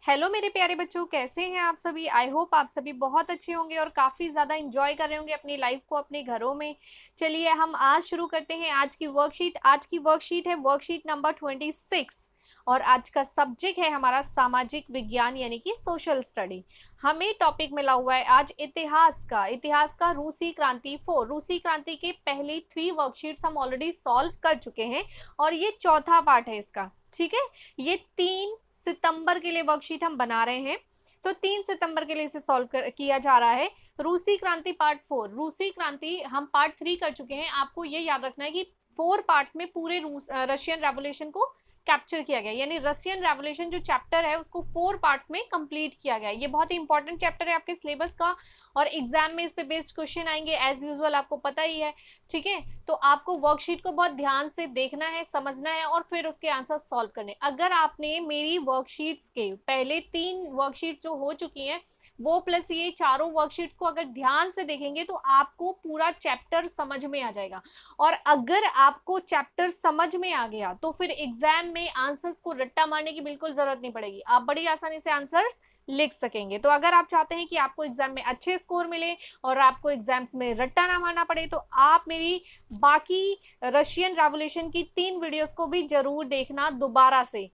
Hello मेरे प्यारे बच्चों, कैसे हैं आप सभी। आई होप आप सभी बहुत अच्छे होंगे और काफ़ी ज़्यादा इंजॉय कर रहे होंगे अपनी लाइफ को अपने घरों में। चलिए हम आज शुरू करते हैं आज की वर्कशीट। आज की वर्कशीट है वर्कशीट नंबर 26 और आज का सब्जेक्ट है हमारा सामाजिक विज्ञान यानी कि सोशल स्टडी। हमें टॉपिक मिला हुआ है आज इतिहास का रूसी क्रांति 4। रूसी क्रांति के पहले 3 वर्कशीट्स हम ऑलरेडी सॉल्व कर चुके हैं और ये चौथा पार्ट है इसका। ठीक है, ये 3 सितंबर के लिए वर्कशीट हम बना रहे हैं, तो 3 सितंबर के लिए इसे सॉल्व किया जा रहा है। रूसी क्रांति पार्ट 4, रूसी क्रांति हम पार्ट 3 कर चुके हैं। आपको ये याद रखना है कि 4 पार्ट्स में पूरे रशियन रेवोल्यूशन को कैप्चर किया गया, यानी रशियन रेवोल्यूशन जो चैप्टर है उसको 4 पार्ट्स में कंप्लीट किया गया। ये बहुत ही इंपॉर्टेंट चैप्टर है आपके सिलेबस का और एग्जाम में इस पे बेस्ड क्वेश्चन आएंगे एज यूजुअल, आपको पता ही है। ठीक है, तो आपको वर्कशीट को बहुत ध्यान से देखना है, समझना है और फिर उसके आंसर सॉल्व करने। अगर आपने मेरी वर्कशीट्स के पहले 3 वर्कशीट जो हो चुकी हैं वो प्लस ये चारों वर्कशीट्स को अगर ध्यान से देखेंगे तो आपको पूरा चैप्टर समझ में आ जाएगा। और अगर आपको चैप्टर समझ में आ गया तो फिर एग्जाम में आंसर्स को रट्टा मारने की बिल्कुल जरूरत नहीं पड़ेगी, आप बड़ी आसानी से आंसर्स लिख सकेंगे। तो अगर आप चाहते हैं कि आपको एग्जाम में अच्छे स्कोर मिले और आपको एग्जाम्स में रट्टा ना मारना पड़े तो आप मेरी बाकी रशियन रेवोल्यूशन की 3 वीडियोस को भी जरूर देखना दोबारा से।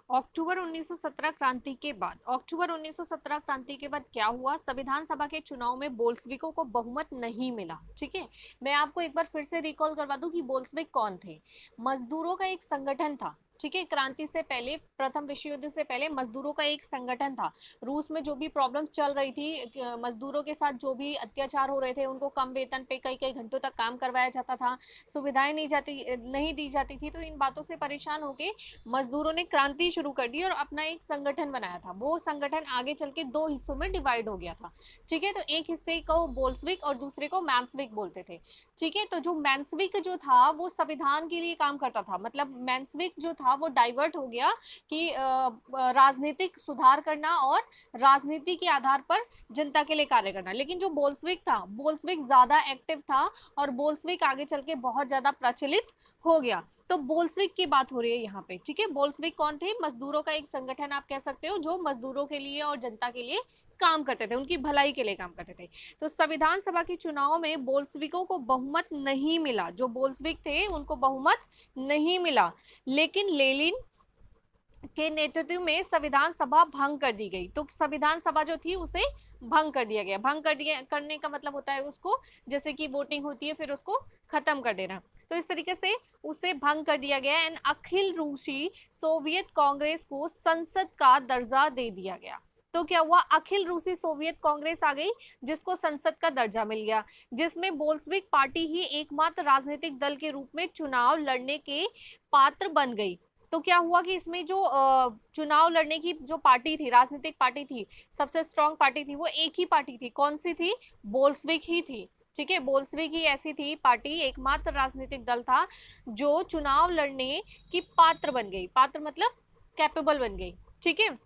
अक्टूबर 1917 क्रांति के बाद, अक्टूबर 1917 क्रांति के बाद क्या हुआ, संविधान सभा के चुनाव में बोल्शेविकों को बहुमत नहीं मिला। ठीक है, मैं आपको एक बार फिर से रिकॉल करवा दूं कि बोल्शेविक कौन थे। मजदूरों का एक संगठन था। ठीक है, क्रांति से पहले, प्रथम विश्व युद्ध से पहले मजदूरों का एक संगठन था। रूस में जो भी प्रॉब्लम्स चल रही थी, मजदूरों के साथ जो भी अत्याचार हो रहे थे, उनको कम वेतन पे कई कई घंटों तक काम करवाया जाता था, सुविधाएं नहीं दी जाती थी, तो इन बातों से परेशान होकर मजदूरों ने क्रांति शुरू कर दी और अपना एक संगठन बनाया था। वो संगठन आगे चल के 2 हिस्सों में डिवाइड हो गया था। ठीक है, तो एक हिस्से को बोल्शेविक और दूसरे को मेंशेविक बोलते थे। ठीक है, तो जो मेंशेविक जो था वो संविधान के लिए काम करता था, मतलब मेंशेविक जो था वो डाइवर्ट हो गया कि राजनीतिक सुधार करना और राजनीति के आधार पर जनता के लिए कार्य करना। लेकिन जो बोल्शेविक था, बोल्शेविक ज्यादा एक्टिव था और बोल्शेविक आगे चल के बहुत ज्यादा प्रचलित हो गया। तो बोल्शेविक की बात हो रही है यहाँ पे। ठीक है, बोल्शेविक कौन थे, मजदूरों का एक संगठन आप कह सकते हो, जो मजदूरों के लिए और जनता के लिए काम करते थे, उनकी भलाई के लिए काम करते थे। तो संविधान सभा के चुनाव में बोल्शेविकों को बहुमत नहीं मिला, जो बोल्शेविक थे उनको बहुमत नहीं मिला। लेकिन लेनिन के नेतृत्व में संविधान सभा भंग कर दी गई। तो संविधान सभा जो थी उसे भंग कर दिया गया। भंग कर दिया, करने का मतलब होता है उसको, जैसे कि वोटिंग होती है फिर उसको खत्म कर देना, तो इस तरीके से उसे भंग कर दिया गया। एंड अखिल रूसी सोवियत कांग्रेस को संसद का दर्जा दे दिया गया। तो क्या हुआ, अखिल रूसी सोवियत कांग्रेस आ गई जिसको संसद का दर्जा मिल गया, जिसमें बोल्शेविक पार्टी ही एकमात्र राजनीतिक दल के रूप में चुनाव लड़ने के पात्र बन गई। तो क्या हुआ कि इसमें जो चुनाव लड़ने की जो पार्टी थी, राजनीतिक पार्टी थी, सबसे स्ट्रांग पार्टी थी, वो एक ही पार्टी थी। कौन सी थी, बोल्शेविक ही थी। ठीक है, बोल्शेविक ही ऐसी थी पार्टी, एकमात्र राजनीतिक दल था जो चुनाव लड़ने की पात्र बन गई। पात्र मतलब कैपेबल बन गई। ठीक है,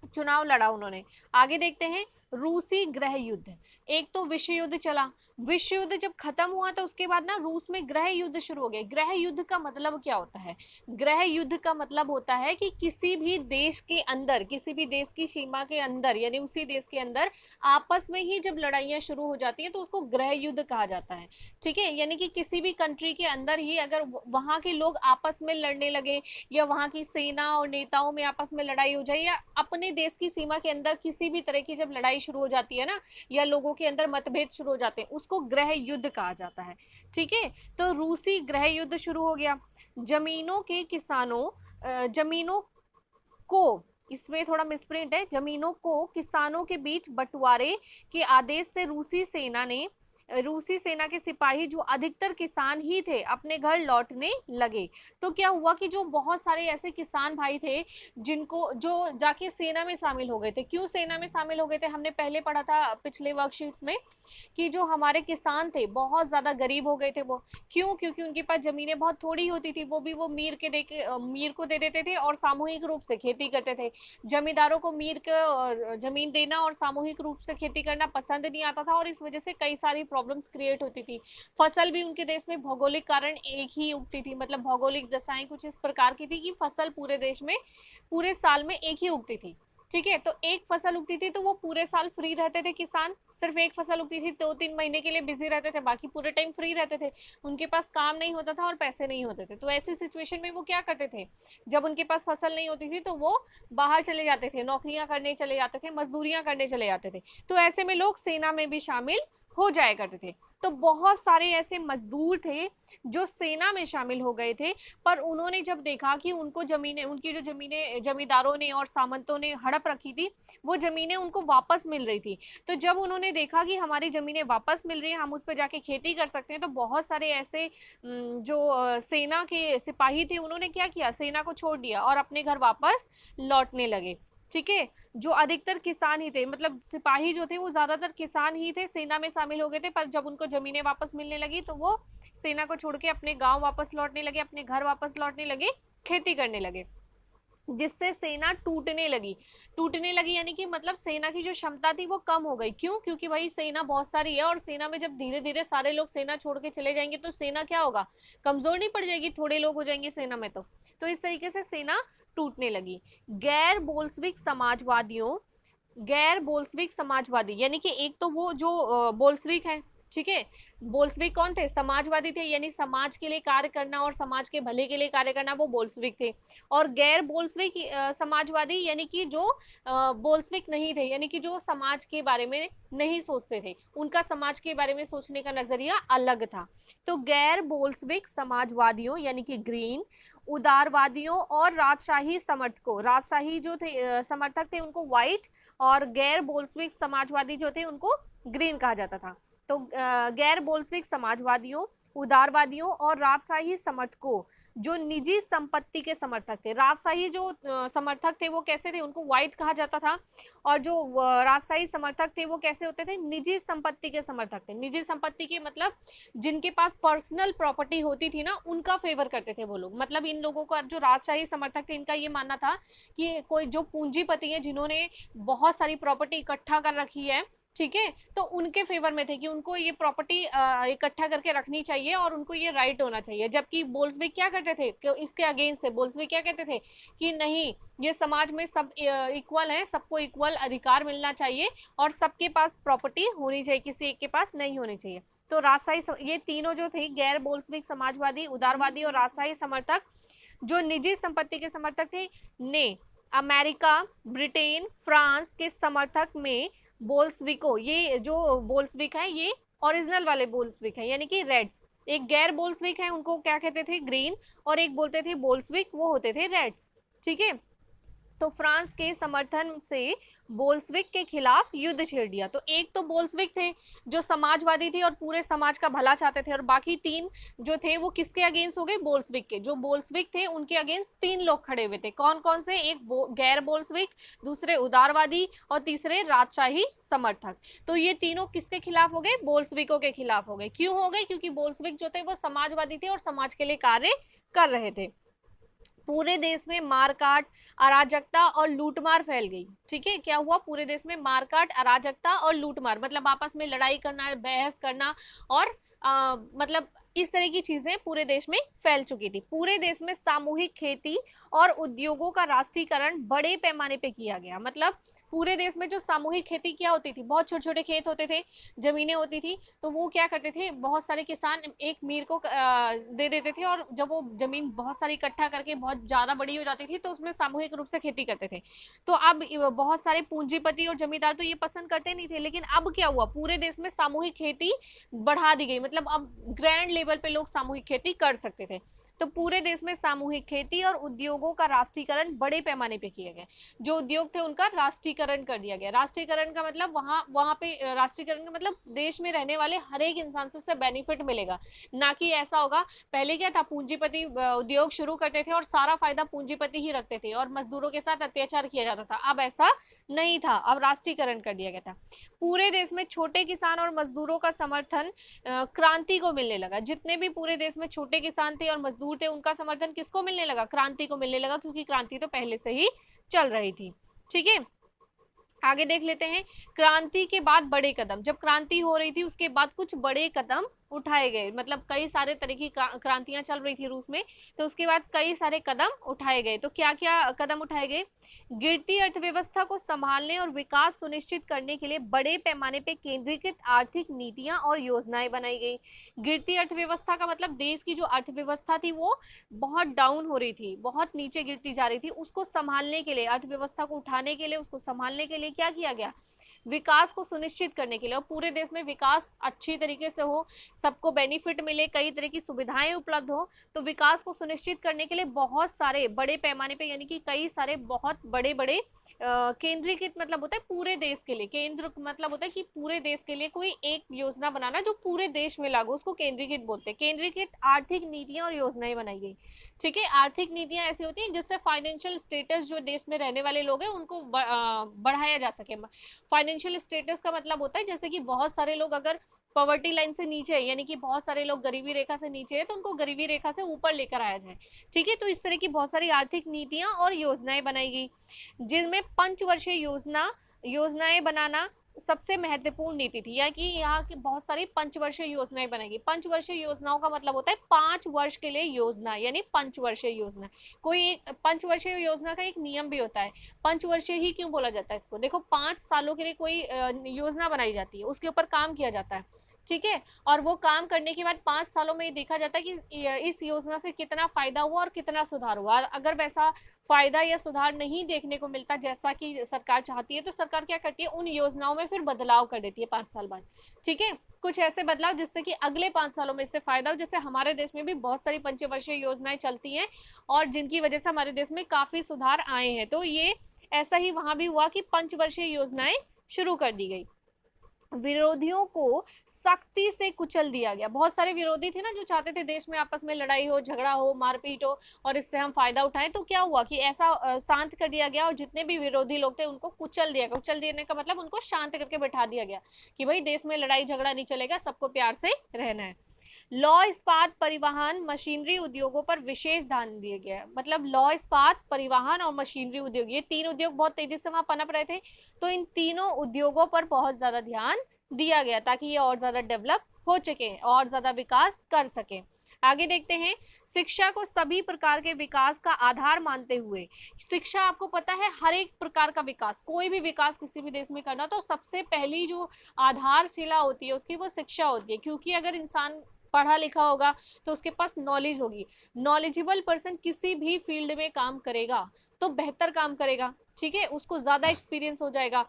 चुनाव लड़ा उन्होंने। आगे देखते हैं, रूसी गृह युद्ध। एक तो विश्व युद्ध चला, विश्व युद्ध जब खत्म हुआ तो उसके बाद ना रूस में गृह युद्ध शुरू हो गए। गृह युद्ध का मतलब क्या होता है, गृह युद्ध का मतलब होता है कि किसी भी देश के अंदर, किसी भी देश की सीमा के अंदर, यानी उसी देश के अंदर आपस में ही जब लड़ाइयां शुरू हो जाती है तो उसको गृह युद्ध कहा जाता है। ठीक है, यानी कि किसी भी कंट्री के अंदर ही अगर वहां के लोग आपस में लड़ने लगे या वहां की सेना और नेताओं में आपस में लड़ाई हो जाए या अपने देश की सीमा के अंदर किसी भी तरह की जब लड़ाई शुरू हो जाती है ना, या लोगों के अंदर मतभेद शुरू हो जाते हैं, उसको गृह युद्ध कहा जाता है। ठीक है, तो रूसी गृह युद्ध शुरू हो गया। जमीनों के किसानों, जमीनों को, इसमें थोड़ा मिसप्रिंट है, जमीनों को किसानों के बीच बंटवारे के आदेश से रूसी सेना के सिपाही जो अधिकतर किसान ही थे अपने घर लौटने लगे। तो क्या हुआ कि जो बहुत सारे ऐसे किसान भाई थे जिनको, जो जाके सेना में शामिल हो गए थे। क्यों सेना में शामिल हो गए थे, हमने पहले पढ़ा था पिछले वर्कशीट्स में कि जो हमारे किसान थे बहुत ज्यादा गरीब हो गए थे। वो क्यों, क्योंकि उनके पास जमीनें बहुत थोड़ी होती थी, वो भी वो मीर को दे देते थे और सामूहिक रूप से खेती करते थे। जमींदारों को मीर को जमीन देना और सामूहिक रूप से खेती करना पसंद नहीं आता था और इस वजह से कई सारी प्रॉब्लम्स क्रिएट होती थी। फसल भी उनके देश में भौगोलिक कारण एक ही उगती थी, मतलब भौगोलिक दशाएं कुछ इस प्रकार की थी कि फसल पूरे देश में पूरे साल में एक ही उगती थी। ठीक है। तो एक फसल उगती थी तो वो पूरे साल फ्री रहते थे किसान, सिर्फ एक फसल उगती थी 2-3 महीने के लिए बिजी रहते थे, बाकी पूरे टाइम फ्री रहते थे, उनके पास काम नहीं होता था और पैसे नहीं होते थे। तो ऐसी सिचुएशन में वो क्या करते थे, जब उनके पास फसल नहीं होती थी तो वो बाहर चले जाते थे, नौकरियां करने चले जाते थे, मजदूरियां करने चले जाते थे। तो ऐसे में लोग सेना में भी शामिल हो जाया करते थे। तो बहुत सारे ऐसे मजदूर थे जो सेना में शामिल हो गए थे, पर उन्होंने जब देखा कि उनको जमीनें, उनकी जो जमीनें जमींदारों ने और सामंतों ने हड़प रखी थी, वो जमीनें उनको वापस मिल रही थी। तो जब उन्होंने देखा कि हमारी जमीनें वापस मिल रही हैं, हम उस पर जाके खेती कर सकते हैं, तो बहुत सारे ऐसे जो सेना के सिपाही थे, उन्होंने क्या किया, सेना को छोड़ दिया और अपने घर वापस लौटने लगे। ठीक है। जो अधिकतर किसान ही थे, मतलब सिपाही जो थे वो ज्यादातर किसान ही थे, सेना में शामिल हो गए थे, पर जब उनको जमीनें वापस मिलने लगी तो वो सेना को छोड़ के अपने गांव वापस लौटने लगे, अपने घर वापस लौटने लगे, खेती करने लगे, जिससे सेना टूटने लगी यानी कि मतलब सेना की जो क्षमता थी वो कम हो गई। क्यों? क्योंकि भाई सेना बहुत सारी है और सेना में जब धीरे धीरे सारे लोग सेना छोड़ के चले जाएंगे तो सेना क्या होगा, कमजोर नहीं पड़ जाएगी, थोड़े लोग हो जाएंगे सेना में। तो इस तरीके से सेना टूटने लगी। गैर बोल्सविक समाजवादियों, गैर बोल्सविक समाजवादी यानी कि एक तो वो जो बोल्सविक है, ठीक है, बोल्सविक कौन थे, समाजवादी थे, यानी समाज के लिए कार्य करना और समाज के भले के लिए कार्य करना, वो बोल्सविक थे। और गैर बोल्सविक समाजवादी यानी कि जो बोल्सविक नहीं थे, यानी कि जो समाज के बारे में नहीं सोचते थे, उनका समाज के बारे में सोचने का नजरिया अलग था। तो गैर बोल्सविक समाजवादियों यानी कि ग्रीन, उदारवादियों और राजशाही समर्थकों, राजशाही जो थे समर्थक थे उनको व्हाइट, और गैर बोल्सविक समाजवादी जो थे उनको ग्रीन कहा जाता था। तो गैर बोल्सविक समाजवादियों, उदारवादियों और राजशाही समर्थकों जो निजी संपत्ति के समर्थक थे, राजशाही जो समर्थक थे वो कैसे थे, उनको व्हाइट कहा जाता था, और जो राजशाही समर्थक थे वो कैसे होते थे, निजी संपत्ति के समर्थक थे। निजी संपत्ति के मतलब जिनके पास पर्सनल प्रॉपर्टी होती थी ना, उनका फेवर करते थे वो लोग। मतलब इन लोगों का जो राजशाही समर्थक थे, इनका ये मानना था कि कोई जो पूंजीपति है जिन्होंने बहुत सारी प्रॉपर्टी इकट्ठा कर रखी है, ठीक है, तो उनके फेवर में थे कि उनको ये प्रॉपर्टी इकट्ठा करके रखनी चाहिए और उनको ये राइट होना चाहिए। जबकि बोल्सविक क्या करते थे, इसके अगेंस्ट थे, बोल्सविक क्या कहते थे कि नहीं, ये समाज में सब इक्वल है, सबको इक्वल अधिकार मिलना चाहिए और सबके पास प्रॉपर्टी होनी चाहिए, किसी एक के पास नहीं होनी चाहिए। तो राजशाही, ये तीनों जो थे, गैर बोल्सविक समाजवादी, उदारवादी और राजशाही समर्थक जो निजी संपत्ति के समर्थक थे, ने अमेरिका, ब्रिटेन, फ्रांस के समर्थक में बोल्सविको, ये जो बोल्सविक है ये ओरिजिनल वाले बोल्सविक है यानी कि रेड्स, एक गैर बोल्सविक है उनको क्या कहते थे, ग्रीन, और एक बोलते थे बोल्सविक, वो होते थे रेड्स। ठीक है। तो फ्रांस के समर्थन से बोल्सविक के खिलाफ युद्ध छेड़ दिया। तो एक तो बोल्सविक थे जो समाजवादी थे और पूरे समाज का भला चाहते थे, और बाकी तीन जो थे वो किसके अगेंस्ट हो गए, बोल्सविक के। जो बोल्सविक थे उनके अगेंस्ट तीन लोग खड़े हुए थे, कौन कौन से, एक गैर बोल्सविक, दूसरे उदारवादी और तीसरे राजशाही समर्थक। तो ये तीनों किसके खिलाफ हो गए, बोल्सविकों के खिलाफ हो गए। क्यों हो गए, क्योंकि बोल्सविक जो थे वो समाजवादी थे और समाज के लिए कार्य कर रहे थे। पूरे देश में मारकाट, अराजकता और लूटमार फैल गई। ठीक है, क्या हुआ, पूरे देश में मारकाट, अराजकता और लूटमार, मतलब आपस में लड़ाई करना, बहस करना, और मतलब इस तरह की चीजें पूरे देश में फैल चुकी थी। पूरे देश में सामूहिक खेती और उद्योगों का राष्ट्रीयकरण बड़े पैमाने पे किया गया। मतलब पूरे देश में जो सामूहिक खेती क्या होती थी, बहुत छोटे छोटे खेत होते थे, जमीनें होती थी, तो वो क्या करते थे, बहुत सारे किसान एक मीर को दे देते थे, और जब वो जमीन बहुत सारी इकट्ठा करके बहुत ज्यादा बड़ी हो जाती थी तो उसमें सामूहिक रूप से खेती करते थे। तो अब बहुत सारे पूंजीपति और जमींदार तो ये पसंद करते नहीं थे, लेकिन अब क्या हुआ, पूरे देश में सामूहिक खेती बढ़ा दी गई, मतलब अब ग्रैंड लेवल पे लोग सामूहिक खेती कर सकते थे। तो पूरे देश में सामूहिक खेती और उद्योगों का राष्ट्रीयकरण बड़े पैमाने पे किया गया। जो उद्योग थे उनका राष्ट्रीयकरण कर दिया गया। राष्ट्रीयकरण का मतलब वहां वहां पे राष्ट्रीयकरण का मतलब देश में रहने वाले हर एक इंसान से उससे बेनिफिट मिलेगा, ना कि ऐसा होगा। पहले क्या था, पूंजीपति उद्योग शुरू करते थे और सारा फायदा पूंजीपति ही रखते थे और मजदूरों के साथ अत्याचार किया जाता था। अब ऐसा नहीं था, अब राष्ट्रीयकरण कर दिया गया था। पूरे देश में छोटे किसान और मजदूरों का समर्थन क्रांति को मिलने लगा। जितने भी पूरे देश में छोटे किसान थे और मजदूर थे, उनका समर्थन किसको मिलने लगा, क्रांति को मिलने लगा, क्योंकि क्रांति तो पहले से ही चल रही थी। ठीक है। आगे देख लेते हैं, क्रांति के बाद बड़े कदम। जब क्रांति हो रही थी उसके बाद कुछ बड़े कदम उठाए गए, मतलब कई सारे तरह की क्रांतियां चल रही थी रूस में, तो उसके बाद कई सारे कदम उठाए गए। तो क्या क्या कदम उठाए गए? गिरती अर्थव्यवस्था को संभालने और विकास सुनिश्चित करने के लिए बड़े पैमाने पे केंद्रीकृत आर्थिक नीतियां और योजनाएं बनाई गई। गिरती अर्थव्यवस्था का मतलब देश की जो अर्थव्यवस्था थी वो बहुत डाउन हो रही थी, बहुत नीचे गिरती जा रही थी, उसको संभालने के लिए, अर्थव्यवस्था को उठाने के लिए, उसको संभालने के लिए क्या किया गया? विकास को सुनिश्चित करने के लिए, और पूरे देश में विकास अच्छी तरीके से हो, सबको बेनिफिट मिले, कई तरह की सुविधाएं उपलब्ध हो, तो विकास को सुनिश्चित करने के लिए बहुत सारे बड़े पैमाने पे, यानी कि कई सारे बहुत बड़े बड़े केंद्रीकृत मतलब होता है पूरे देश के लिए, केंद्र मतलब होता है कि पूरे देश के लिए कोई एक योजना बनाना जो पूरे देश में लागू, उसको केंद्रीकृत बोलते हैं। केंद्रीकृत आर्थिक नीतियां और योजनाएं बनाई गई। ठीक है, आर्थिक नीतियां ऐसी होती हैं जिससे फाइनेंशियल स्टेटस जो देश में रहने वाले लोग हैं उनको बढ़ाया जा सके। फाइनेंशियल स्टेटस का मतलब होता है जैसे कि बहुत सारे लोग अगर पॉवर्टी लाइन से नीचे है, यानी कि बहुत सारे लोग गरीबी रेखा से नीचे है, तो उनको गरीबी रेखा से ऊपर लेकर आया जाए। ठीक है, तो इस तरह की बहुत सारी आर्थिक नीतियां और योजनाएं बनाई गई, जिनमें पंचवर्षीय योजनाएं बनाना सबसे महत्वपूर्ण नीति थी, या कि यहाँ की बहुत सारी पंचवर्षीय योजनाएं बनाएगी। पंचवर्षीय योजनाओं का मतलब होता है 5 वर्ष के लिए योजना, यानी पंचवर्षीय योजना। कोई एक पंचवर्षीय योजना का एक नियम भी होता है। पंचवर्षीय ही क्यों बोला जाता है इसको? देखो, 5 सालों के लिए कोई योजना बनाई जाती है, उसके ऊपर काम किया जाता है। ठीक है, और वो काम करने के बाद 5 सालों में देखा जाता है कि इस योजना से कितना फायदा हुआ और कितना सुधार हुआ। अगर वैसा फायदा या सुधार नहीं देखने को मिलता जैसा कि सरकार चाहती है, तो सरकार क्या करती है, उन योजनाओं में फिर बदलाव कर देती है 5 साल बाद। ठीक है, कुछ ऐसे बदलाव जिससे कि अगले 5 सालों में इससे फायदा हो। जैसे हमारे देश में भी बहुत सारी पंचवर्षीय योजनाएं चलती हैं और जिनकी वजह से हमारे देश में काफी सुधार आए हैं। तो ये ऐसा ही वहां भी हुआ कि पंचवर्षीय योजनाएं शुरू कर दी गई। विरोधियों को सख्ती से कुचल दिया गया। बहुत सारे विरोधी थे ना जो चाहते थे देश में आपस में लड़ाई हो, झगड़ा हो, मारपीट हो और इससे हम फायदा उठाएं, तो क्या हुआ कि ऐसा शांत कर दिया गया और जितने भी विरोधी लोग थे उनको कुचल दिया गया। कुचल देने का मतलब उनको शांत करके बैठा दिया गया कि भाई देश में लड़ाई झगड़ा नहीं चलेगा, सबको प्यार से रहना है। लौ इस्पात परिवहन मशीनरी उद्योगों पर विशेष ध्यान दिया गया। मतलब लौ इस्पात परिवहन और मशीनरी उद्योग, ये 3 उद्योग बहुत तेजी से वहां पनप रहे थे, तो इन तीनों उद्योगों पर बहुत ज्यादा ध्यान दिया गया ताकि ये और ज्यादा डेवलप हो सके और ज्यादा विकास कर सके। आगे देखते हैं, शिक्षा को सभी प्रकार के विकास का आधार मानते हुए। शिक्षा, आपको पता है हर एक प्रकार का विकास, कोई भी विकास किसी भी देश में करना तो सबसे पहली जो आधारशिला होती है उसकी वो शिक्षा होती है। क्योंकि अगर इंसान पढ़ा लिखा होगा तो उसके पास नॉलेज होगी, नॉलेजेबल पर्सन किसी भी फील्ड में काम करेगा तो बेहतर काम करेगा। ठीक है, उसको ज्यादा एक्सपीरियंस हो जाएगा।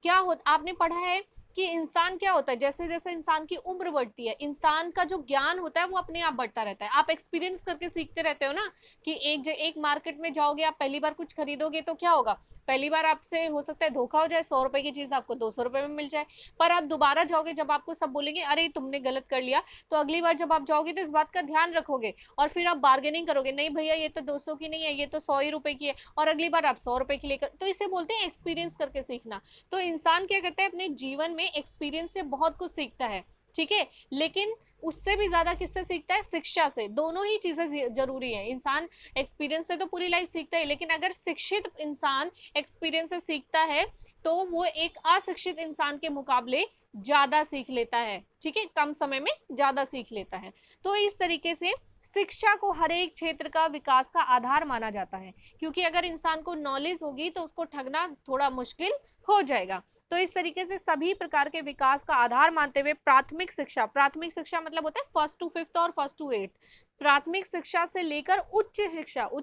क्या होता, आपने पढ़ा है कि इंसान क्या होता है, जैसे जैसे इंसान की उम्र बढ़ती है इंसान का जो ज्ञान होता है वो अपने आप बढ़ता रहता है। आप एक्सपीरियंस करके सीखते रहते हो ना, कि एक मार्केट में जाओगे, आप पहली बार कुछ खरीदोगे तो क्या होगा, पहली बार आपसे हो सकता है धोखा हो जाए, 100 रुपए की चीज आपको 200 रुपए में मिल जाए। पर आप दोबारा जाओगे जब आपको सब बोलेंगे अरे तुमने गलत कर लिया, तो अगली बार जब आप जाओगे तो इस बात का ध्यान रखोगे और फिर आप बार्गेनिंग करोगे, नहीं भैया ये तो 200 की नहीं है, ये तो 100 ही रुपए की है, और अगली बार आप 100 रुपए की लेकर। तो इसे बोलते हैं एक्सपीरियंस करके सीखना। तो इंसान क्या करता है, अपने जीवन में एक्सपीरियंस से बहुत कुछ सीखता है। ठीक है, लेकिन उससे भी ज्यादा किससे सीखता है, शिक्षा से। दोनों ही चीजें जरूरी है। इंसान एक्सपीरियंस से तो पूरी लाइफ सीखता है, लेकिन अगर शिक्षित इंसान एक्सपीरियंस से सीखता है तो वो एक अशिक्षित इंसान के मुकाबले ज्यादा सीख लेता है। ठीक है, कम समय में ज्यादा सीख लेता है। तो इस तरीके से शिक्षा को हर एक क्षेत्र का विकास का आधार माना जाता है, क्योंकि अगर इंसान को नॉलेज होगी तो उसको ठगना थोड़ा मुश्किल हो जाएगा। तो इस तरीके से सभी प्रकार के विकास का आधार मानते हुए प्राथमिक शिक्षा मतलब होता है 1st to 5th और 1st to 8th, प्राथमिक शिक्षा से लेकर उच्च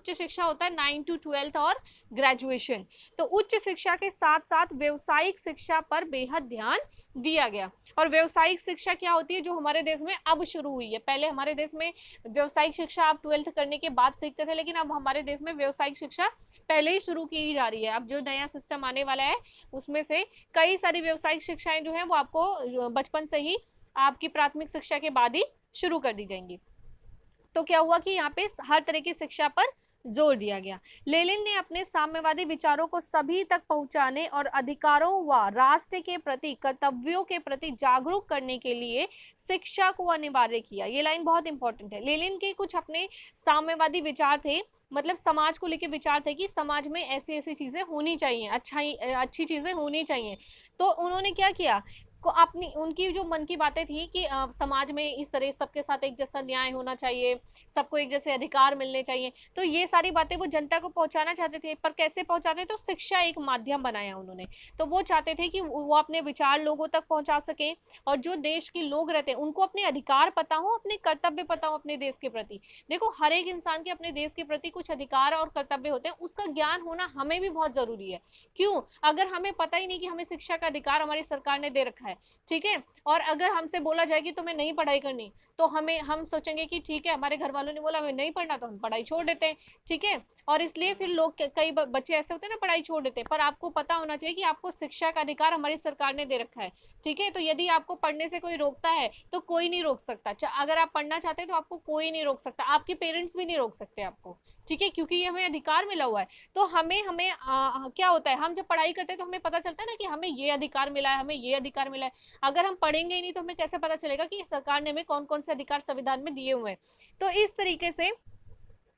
शिक्षा होता है 9 to 12th और ग्रेजुएशन। तो उच्च शिक्षा के साथ साथ व्यवसायिक शिक्षा पर बेहद ध्यान दिया गया। और व्यवसायिक शिक्षा क्या होती है, जो हमारे देश में अब शुरू हुई है। पहले हमारे देश में व्यवसायिक शिक्षा आप 12th करने के बाद सीखते थे, लेकिन अब हमारे देश में व्यवसायिक शिक्षा पहले ही शुरू की जा रही है। अब जो नया सिस्टम आने वाला है उसमें से कई सारी व्यवसायिक शिक्षाएं जो है वो आपको बचपन से ही आपकी प्राथमिक शिक्षा के बाद ही शुरू कर दी जाएंगी। तो क्या हुआ कि यहाँ पे हर तरह की शिक्षा पर जोर दिया गया। लेनिन ने अपने साम्यवादी विचारों को सभी तक पहुंचाने और अधिकारों व राष्ट्र के प्रति कर्तव्यों के प्रति जागरूक करने के लिए शिक्षा को अनिवार्य किया। ये लाइन बहुत इंपॉर्टेंट है। लेनिन के कुछ अपने साम्यवादी विचार थे, मतलब समाज को लेकर विचार थे कि समाज में ऐसी ऐसी चीजें होनी चाहिए, अच्छी चीजें होनी चाहिए। तो उन्होंने क्या किया, को अपनी उनकी जो मन की बातें थी कि समाज में इस तरह सबके साथ एक जैसा न्याय होना चाहिए, सबको एक जैसे अधिकार मिलने चाहिए, तो ये सारी बातें वो जनता को पहुंचाना चाहते थे। पर कैसे पहुंचाते, तो शिक्षा एक माध्यम बनाया उन्होंने। तो वो चाहते थे कि वो अपने विचार लोगों तक पहुंचा सके, और जो देश के लोग रहते हैं उनको अपने अधिकार पता हो, अपने कर्तव्य पता हो अपने देश के प्रति। देखो, हर एक इंसान के अपने देश के प्रति कुछ अधिकार और कर्तव्य होते हैं, उसका ज्ञान होना हमें भी बहुत जरूरी है। क्यों? अगर हमें पता ही नहीं कि हमें शिक्षा का अधिकार हमारी सरकार ने दे रखा है, ठीक है, और अगर हमसे बोला जाए कि तुम्हें नहीं पढ़ाई करनी, तो हम सोचेंगे कि ठीक है, हमारे घर वालों ने बोला हमें नहीं पढ़ना, तो हम पढ़ाई छोड़ देते हैं, ठीक है। और इसलिए फिर लोग, कई बच्चे ऐसे होते हैं ना, पढ़ाई छोड़ देते हैं। पर आपको पता होना चाहिए कि आपको शिक्षा का अधिकार हमारी सरकार ने दे रखा है, ठीक है। तो यदि आपको पढ़ने से कोई रोकता है तो कोई नहीं रोक सकता। अगर आप पढ़ना चाहते हैं तो आपको कोई नहीं रोक सकता, आपके पेरेंट्स भी नहीं रोक सकते आपको, ठीक है, क्योंकि ये हमें अधिकार मिला हुआ है। तो हमें हमें क्या होता है, हम जब पढ़ाई करते हैं तो हमें पता चलता है ना कि हमें ये अधिकार मिला है, हमें ये अधिकार मिला है। अगर हम पढ़ेंगे ही नहीं तो हमें कैसे पता चलेगा कि सरकार ने हमें कौन कौन से अधिकार संविधान में दिए हुए हैं। तो इस तरीके से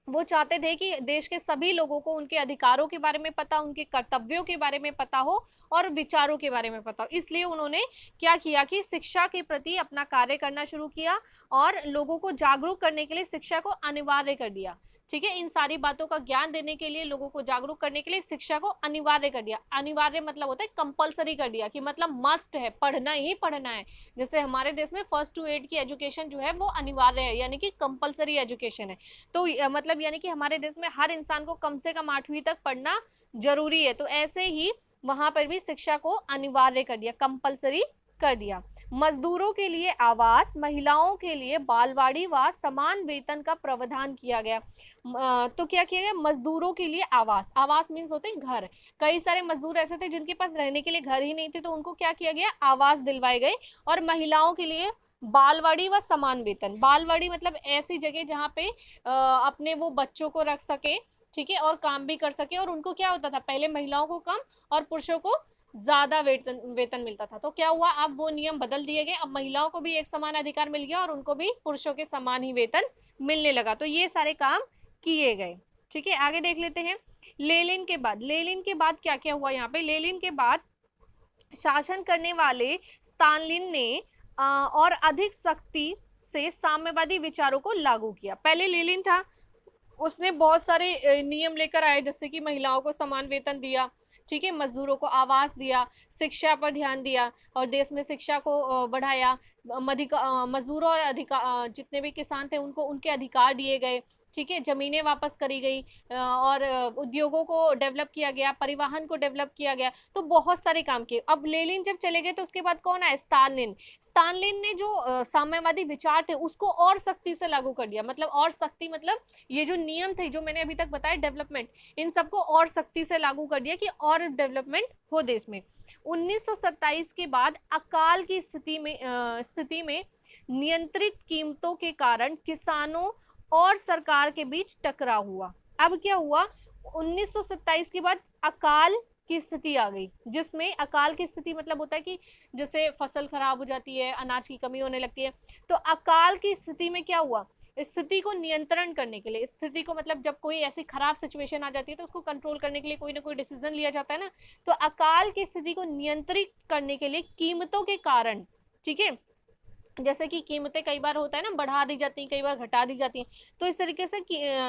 वो चाहते थे कि देश के सभी लोगों को उनके अधिकारों के बारे में पता, उनके कर्तव्यों के बारे में पता हो और विचारों के बारे में पता हो। इसलिए उन्होंने क्या किया कि शिक्षा के प्रति अपना कार्य करना शुरू किया और लोगों को जागरूक करने के लिए शिक्षा को अनिवार्य कर दिया, ठीक है। इन सारी बातों का ज्ञान देने के लिए, लोगों को जागरूक करने के लिए शिक्षा को अनिवार्य कर दिया। अनिवार्य मतलब होता है कंपलसरी कर दिया, कि मतलब मस्ट है, पढ़ना ही पढ़ना है। जैसे हमारे देश में फर्स्ट टू एट की एजुकेशन जो है वो अनिवार्य है, यानी कि कंपलसरी एजुकेशन है। तो मतलब यानी कि हमारे देश में हर इंसान को कम से कम 8वीं तक पढ़ना जरूरी है। तो ऐसे ही वहां पर भी शिक्षा को अनिवार्य कर दिया, कंपलसरी कर दिया। मजदूरों के लिए आवास, महिलाओं के लिए बालवाड़ी व समान वेतन का प्रावधान किया गया। तो क्या किया गया, मजदूरों के लिए आवास, आवास मीन्स होते हैं घर। कई सारे मजदूर ऐसे थे जिनके पास रहने के लिए घर ही नहीं थे, तो उनको क्या किया गया, आवास दिलवाए गए। और महिलाओं के लिए बालवाड़ी व समान वेतन। बालवाड़ी मतलब ऐसी जगह जहाँ पे अपने वो बच्चों को रख सके, ठीक है, और काम भी कर सके। और उनको क्या होता था, पहले महिलाओं को कम और पुरुषों को ज्यादा वेतन मिलता था। तो क्या हुआ, अब वो नियम बदल दिए गए, अब महिलाओं को भी एक समान अधिकार मिल गया और उनको भी पुरुषों के समान ही वेतन मिलने लगा। तो ये सारे काम किए गए, ठीक है। आगे देख लेते हैं। लेनिन के बाद क्या क्या हुआ यहाँ पे। लेनिन के बाद शासन करने वाले स्टालिन ने और अधिक सख्ती से साम्यवादी विचारों को लागू किया। पहले लेनिन था, उसने बहुत सारे नियम लेकर आए, जैसे कि महिलाओं को समान वेतन दिया, ठीक है, मजदूरों को आवास दिया, शिक्षा पर ध्यान दिया और देश में शिक्षा को बढ़ाया। मजदूरों और जितने भी किसान थे उनको उनके अधिकार दिए गए, ठीक है, जमीनें वापस करी गई, और उद्योगों को डेवलप किया गया, परिवहन को डेवलप किया गया। तो बहुत सारे काम किए। अब लेनिन जब चले गए तो उसके बाद कौन आया, स्टालिन। स्टालिन ने जो साम्यवादी विचार थे उसको और सख्ती से लागू कर दिया। मतलब और सख्ती मतलब ये जो नियम थे जो मैंने अभी तक बताया, डेवलपमेंट, इन सबको और सख्ती से लागू कर दिया कि और डेवलपमेंट हो देश में। 1927 के बाद अकाल की स्थिति में नियंत्रित कीमतों के कारण किसानों और सरकार के बीच टकराव हुआ। अब क्या हुआ, 1927 के बाद अकाल की स्थिति आ गई, जिसमें अकाल की स्थिति मतलब होता है कि जैसे फसल खराब हो जाती है, अनाज की कमी होने लगती है। तो अकाल की स्थिति में क्या हुआ, स्थिति को नियंत्रण करने के लिए, स्थिति को मतलब जब कोई ऐसी खराब सिचुएशन आ जाती है तो उसको कंट्रोल करने के लिए कोई ना कोई डिसीजन लिया जाता है ना। तो अकाल की स्थिति को नियंत्रित करने के लिए कीमतों के कारण, ठीक है, जैसे कि कीमतें कई बार होता है ना, बढ़ा दी जाती हैं, कई बार घटा दी जाती हैं। तो इस तरीके से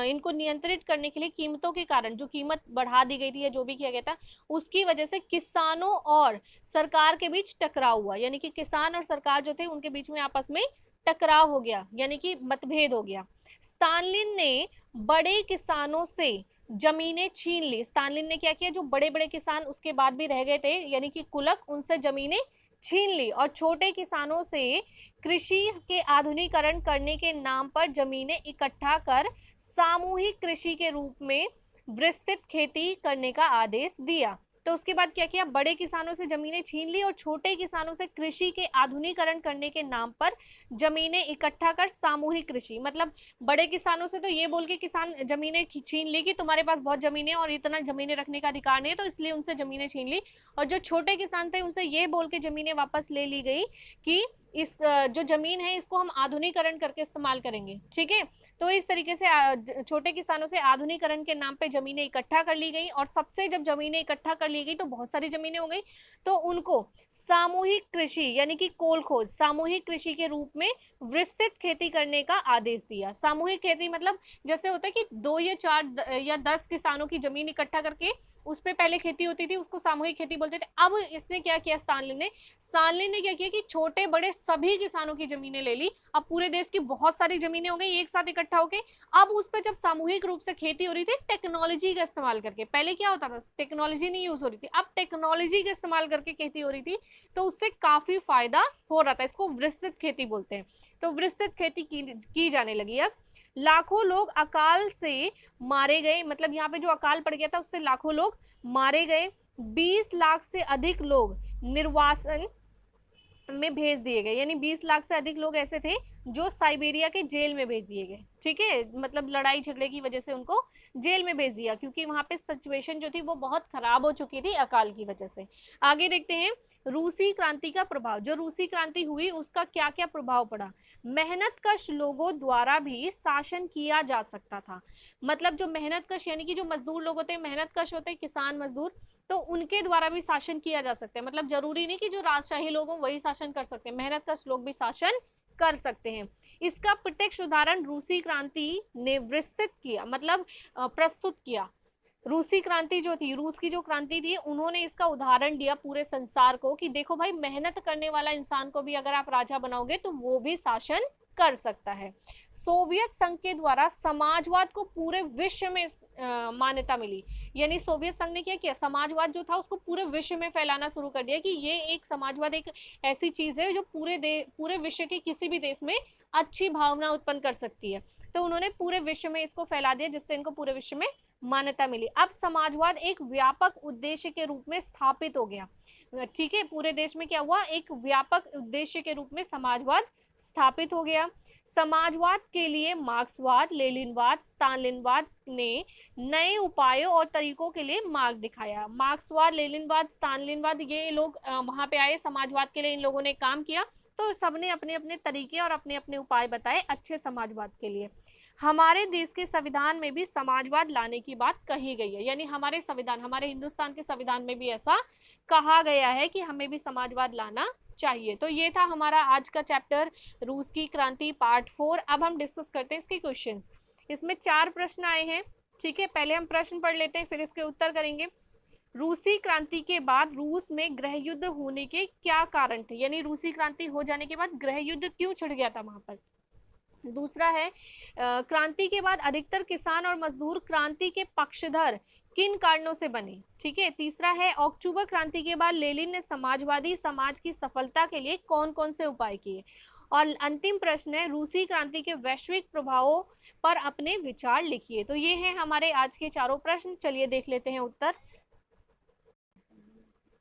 इनको नियंत्रित करने के लिए कीमतों के कारण जो कीमत बढ़ा दी गई थी या जो भी किया गया था, उसकी वजह से किसानों और सरकार के बीच टकराव हुआ। यानी कि किसान और सरकार जो थे उनके बीच में आपस में टकराव हो गया, यानी कि मतभेद हो गया। स्टालिन ने बड़े किसानों से जमीनें छीन ली। स्टालिन ने क्या किया, जो बड़े बड़े किसान उसके बाद भी रह गए थे, यानी कि कुलक, उनसे जमीनें छीन ली और छोटे किसानों से कृषि के आधुनिकीकरण करने के नाम पर जमीनें इकट्ठा कर सामूहिक कृषि के रूप में विस्तृत खेती करने का आदेश दिया। तो उसके बाद क्या किया, बड़े किसानों से जमीनें छीन ली और छोटे किसानों से कृषि के आधुनिकीकरण करने के नाम पर जमीनें इकट्ठा कर सामूहिक कृषि, मतलब बड़े किसानों से तो ये बोल के किसान जमीनें छीन ली कि तुम्हारे पास बहुत जमीनें और इतना जमीनें रखने का अधिकार नहीं है, तो इसलिए उनसे जमीनें छीन ली। और जो छोटे किसान थे उनसे ये बोल के जमीनें वापस ले ली गई कि इस जो जमीन है इसको हम आधुनिकीकरण करके इस्तेमाल करेंगे, ठीक है। तो इस तरीके से छोटे किसानों से आधुनिकीकरण के नाम पे जमीनें इकट्ठा कर ली गई, और सबसे जब जमीनें इकट्ठा कर ली गई तो बहुत सारी जमीनें हो गई, तो उनको सामूहिक कृषि यानी कि कोलखोज सामूहिक कृषि के रूप में विस्तृत खेती करने का आदेश दिया। सामूहिक खेती मतलब जैसे होता है कि 2 या 4 या 10 किसानों की जमीन इकट्ठा करके उस पर पहले खेती होती थी, उसको सामूहिक खेती बोलते थे। अब इसने क्या किया, स्टानले ने क्या किया कि छोटे बड़े सभी किसानों की जमीनें ले ली। अब पूरे देश की बहुत सारी जमीनें हो गई एक साथ इकट्ठा होके। अब उस पर जब सामूहिक रूप से खेती हो रही थी टेक्नोलॉजी का इस्तेमाल करके, पहले क्या होता था टेक्नोलॉजी नहीं यूज हो रही थी, अब टेक्नोलॉजी का इस्तेमाल करके खेती हो रही थी, तो उससे काफी फायदा हो रहा था। इसको विस्तृत खेती बोलते हैं। तो विस्तृत खेती की जाने लगी। अब लाखों लोग अकाल से मारे गए, मतलब यहाँ पे जो अकाल पड़ गया था उससे लाखों लोग मारे गए। 20 लाख से अधिक लोग निर्वासन में भेज दिए गए, यानी 20 लाख से अधिक लोग ऐसे थे जो साइबेरिया के जेल में भेज दिए गए, ठीक है। मतलब लड़ाई झगड़े की वजह से उनको जेल में भेज दिया, क्योंकि वहां पे सिचुएशन जो थी वो बहुत खराब हो चुकी थी अकाल की वजह से। आगे देखते हैं रूसी क्रांति का प्रभाव। जो रूसी क्रांति हुई उसका क्या क्या प्रभाव पड़ा। मेहनतकश लोगों द्वारा भी शासन किया जा सकता था, मतलब जो मेहनतकश यानी कि जो मजदूर लोग होते हैं, मेहनतकश होते हैं किसान मजदूर, तो उनके द्वारा भी शासन किया जा सकता है। मतलब जरूरी नहीं कि जो राजशाही लोग हों वही शासन कर सकते हैं, मेहनतकश लोग भी शासन कर सकते हैं। इसका प्रत्यक्ष उदाहरण रूसी क्रांति ने विस्तृत किया, मतलब प्रस्तुत किया। रूसी क्रांति जो थी, रूस की जो क्रांति थी, उन्होंने इसका उदाहरण दिया पूरे संसार को कि देखो भाई, मेहनत करने वाला इंसान को भी अगर आप राजा बनाओगे तो वो भी शासन कर सकता है। सोवियत संघ के द्वारा समाजवाद को पूरे विश्व में मान्यता मिली, यानी सोवियत संघ ने क्या किया, समाजवाद जो था उसको पूरे विश्व में फैलाना शुरू कर दिया कि ये एक समाजवाद एक ऐसी चीज है जो पूरे विश्व के किसी भी देश में अच्छी भावना उत्पन्न कर सकती है। तो उन्होंने पूरे विश्व में इसको फैला दिया, जिससे इनको पूरे विश्व में मान्यता मिली। अब समाजवाद एक व्यापक उद्देश्य के रूप में स्थापित हो गया, ठीक है। पूरे देश में क्या हुआ, एक व्यापक उद्देश्य के रूप में समाजवाद स्थापित हो गया। समाजवाद के लिए मार्क्सवाद, लेनिनवाद, स्टालिनवाद ने नए उपायों और तरीकों के लिए मार्ग दिखाया। मार्क्सवाद, लेनिनवाद, स्टालिनवाद, ये लोग वहां पे आए समाजवाद के लिए, इन लोगों ने काम किया, तो सबने अपने अपने तरीके और अपने अपने उपाय बताए अच्छे समाजवाद के लिए। हमारे देश के संविधान में भी समाजवाद लाने की बात कही गई है, यानी हमारे संविधान, हमारे हिंदुस्तान के संविधान में भी ऐसा कहा गया है कि हमें भी समाजवाद लाना चाहिए। तो ये था हमारा आज का चैप्टर रूस की क्रांति पार्ट 4। अब हम डिस्कस करते हैं इसके क्वेश्चंस। इसमें 4 प्रश्न आए हैं, ठीक है। पहले हम प्रश्न पढ़ लेते हैं फिर इसके उत्तर करेंगे। रूसी क्रांति के बाद रूस में गृह युद्ध होने के क्या कारण थे, यानी रूसी क्रांति हो जाने के बाद गृह युद्ध क्यों छिड़ गया था वहां पर। दूसरा है क्रांति के बाद अधिकतर किसान और मजदूर क्रांति के पक्षधर किन कारणों से बने, ठीक है। तीसरा है अक्टूबर क्रांति के बाद लेनिन ने समाजवादी समाज की सफलता के लिए कौन कौन से उपाय किए। और अंतिम प्रश्न है रूसी क्रांति के वैश्विक प्रभावों पर अपने विचार लिखिए। तो ये हैं हमारे आज के चारों प्रश्न। चलिए देख लेते हैं उत्तर।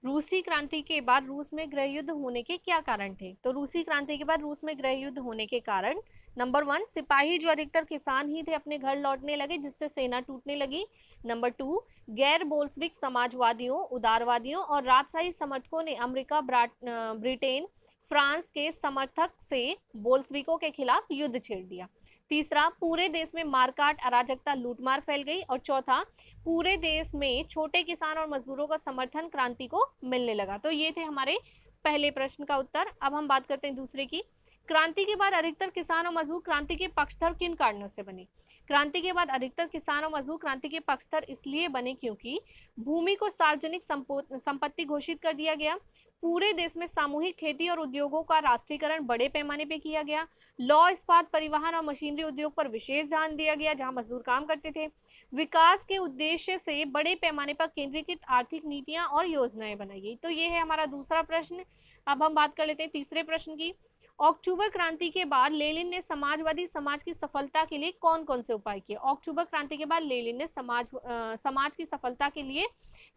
रूसी क्रांति के बाद रूस में गृह युद्ध होने के क्या कारण थे। तो रूसी क्रांति के बाद रूस में गृह युद्ध होने के कारण, नंबर 1, सिपाही जो अधिकतर किसान ही थे अपने घर लौटने लगे, जिससे सेना टूटने लगी। नंबर 2, गैर बोल्शेविक समाजवादियों, उदारवादियों और राजशाही समर्थकों ने अमेरिका, ब्रिटेन, फ्रांस के समर्थक से बोल्शेविकों के खिलाफ युद्ध छेड़ दिया। तीसरा, पूरे देश में मारकाट, अराजकता, लूटमार फैल गई। और चौथा, पूरे देश में छोटे किसान और मजदूरों का समर्थन क्रांति को मिलने लगा। तो ये थे हमारे पहले प्रश्न का उत्तर। अब हम बात करते हैं दूसरे की। क्रांति के बाद अधिकतर किसान और मजदूर क्रांति के पक्षधर किन कारणों से बने। क्रांति के बाद अधिकतर किसान और मजदूर क्रांति के पक्षधर इसलिए बने क्योंकि भूमि को सार्वजनिक संपत्ति घोषित कर दिया गया, पूरे देश में सामूहिक खेती और उद्योगों का राष्ट्रीयकरण बड़े पैमाने पर किया गया, लौह इस्पात, परिवहन और मशीनरी उद्योग पर विशेष ध्यान दिया गया जहां मजदूर काम करते थे, विकास के उद्देश्य से बड़े पैमाने पर केंद्रीकृत आर्थिक नीतियां और योजनाएं बनाई गई। तो ये है हमारा दूसरा प्रश्न। अब हम बात कर लेते हैं तीसरे प्रश्न की। अक्टूबर क्रांति के बाद लेनिन ने समाजवादी समाज की सफलता के लिए कौन कौन से उपाय किए। अक्टूबर क्रांति के बाद लेनिन ने समाज की सफलता के लिए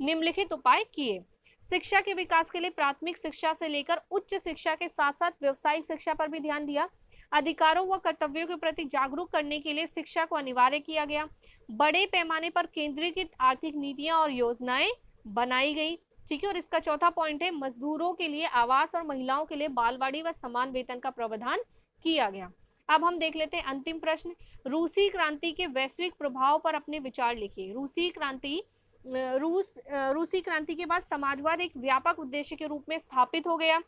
निम्नलिखित उपाय किए। शिक्षा के विकास के लिए प्राथमिक शिक्षा से लेकर उच्च शिक्षा के साथ साथ व्यवसायिक शिक्षा पर भी ध्यान दिया। अधिकारों व कर्तव्यों के प्रति जागरूक करने के लिए शिक्षा को अनिवार्य किया गया। बड़े पैमाने पर केंद्रीकृत आर्थिक नीतियां और योजनाएं बनाई गई। ठीक है, और इसका चौथा पॉइंट है मजदूरों के लिए आवास और महिलाओं के लिए बालवाड़ी व समान वेतन का प्रावधान किया गया। अब हम देख लेते हैं अंतिम प्रश्न। रूसी क्रांति के वैश्विक प्रभाव पर अपने विचार लिखिए। रूसी क्रांति के बाद समाजवाद एक व्यापक उद्देश्य के रूप में स्थापित हो गया।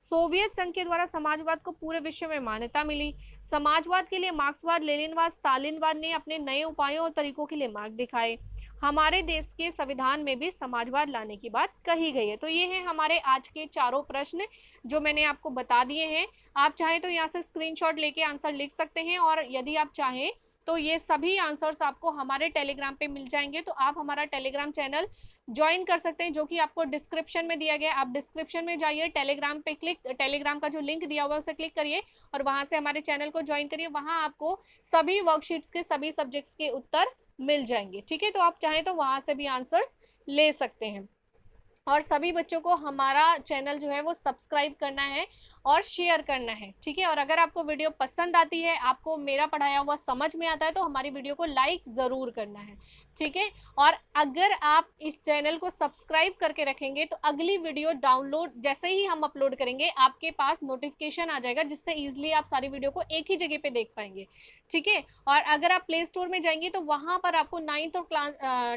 सोवियत संघ के द्वारा समाजवाद को पूरे विश्व में मान्यता मिली। समाजवाद के लिए मार्क्सवाद, लेनिनवाद, स्टालिनवाद ने अपने नए उपायों और तरीकों के लिए मार्ग दिखाए। हमारे देश के संविधान में भी समाजवाद लाने की बात कही गई है। तो ये है हमारे आज के चारों प्रश्न जो मैंने आपको बता दिए हैं। आप चाहे तो यहाँ से स्क्रीनशॉट लेके आंसर लिख सकते हैं, और यदि आप चाहें तो ये सभी आंसर्स आपको हमारे टेलीग्राम पे मिल जाएंगे। तो आप हमारा टेलीग्राम चैनल ज्वाइन कर सकते हैं, जो कि आपको डिस्क्रिप्शन में दिया गया है। आप डिस्क्रिप्शन में जाइए, टेलीग्राम पे टेलीग्राम का जो लिंक दिया हुआ है उसे क्लिक करिए और वहां से हमारे चैनल को ज्वाइन करिए। वहां आपको सभी वर्कशीट्स के सभी सब्जेक्ट्स के उत्तर मिल जाएंगे। ठीक है, तो आप चाहें तो वहां से भी आंसर्स ले सकते हैं। और सभी बच्चों को हमारा चैनल जो है वो सब्सक्राइब करना है और शेयर करना है। ठीक है, और अगर आपको वीडियो पसंद आती है, आपको मेरा पढ़ाया हुआ समझ में आता है, तो हमारी वीडियो को लाइक जरूर करना है। ठीक है, और अगर आप इस चैनल को सब्सक्राइब करके रखेंगे तो अगली वीडियो डाउनलोड जैसे ही हम अपलोड करेंगे आपके पास नोटिफिकेशन आ जाएगा, जिससे इजिली आप सारी वीडियो को एक ही जगह पे देख पाएंगे। ठीक है, और अगर आप प्ले स्टोर में जाएंगे तो वहां पर आपको 9th और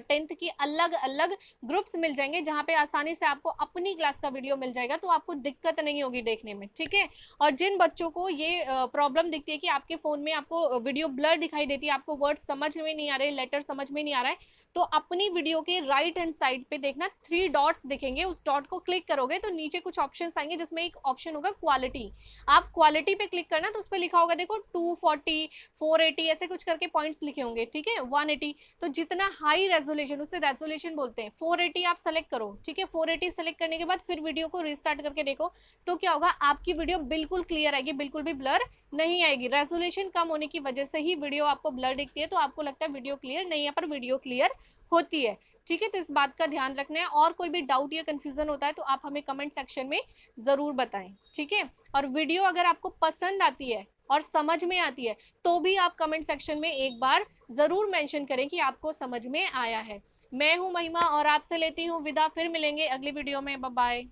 10th की अलग अलग ग्रुप्स मिल जाएंगे, जहां पे आसानी से आपको अपनी क्लास का वीडियो मिल जाएगा, तो आपको दिक्कत नहीं होगी देखने में। ठीक है, और जिन बच्चों को ये प्रॉब्लम दिखती है कि आपके फोन में आपको वीडियो ब्लर दिखाई देती है, आपको वर्ड समझ में नहीं आ रहे, लेटर समझ में नहीं आ रहा है, तो अपनी वीडियो के राइट हैंड साइड पे देखना 3 डॉट्स दिखेंगे, उस डॉट को क्लिक करोगे तो नीचे कुछ ऑप्शन आएंगे, जिसमें एक ऑप्शन होगा क्वालिटी। आप क्वालिटी पे क्लिक करना, तो उस पर लिखा होगा देखो 240, 480 ऐसे कुछ करके पॉइंट्स लिखे होंगे। ठीक है, 180, तो जितना हाई रेजोल्यूशन, उसे रेजोल्यूशन बोलते हैं। 480 आप सेलेक्ट करो। ठीक है, 480 सेलेक्ट करने के बाद फिर वीडियो को रिस्टार्ट करके देखो, तो क्या होगा, आपकी वीडियो बिल्कुल क्लियर आएगी, बिल्कुल भी ब्लर नहीं आएगी। रेजोल्यूशन कम होने की वजह से ही वीडियो आपको ब्लर दिखती है, तो आपको लगता है वीडियो क्लियर नहीं है, पर वीडियो क्लियर होती है। ठीक है, तो इस बात का ध्यान रखना है। और कोई भी डाउट या कंफ्यूजन होता है तो आप हमें कमेंट सेक्शन में जरूर बताएं। ठीक है, और वीडियो अगर आपको पसंद आती है और समझ में आती है तो भी आप कमेंट सेक्शन में एक बार जरूर मेंशन करें कि आपको समझ में आया है। मैं हूं महिमा और आपसे लेती हूं विदा, फिर मिलेंगे अगली वीडियो में। Bye bye.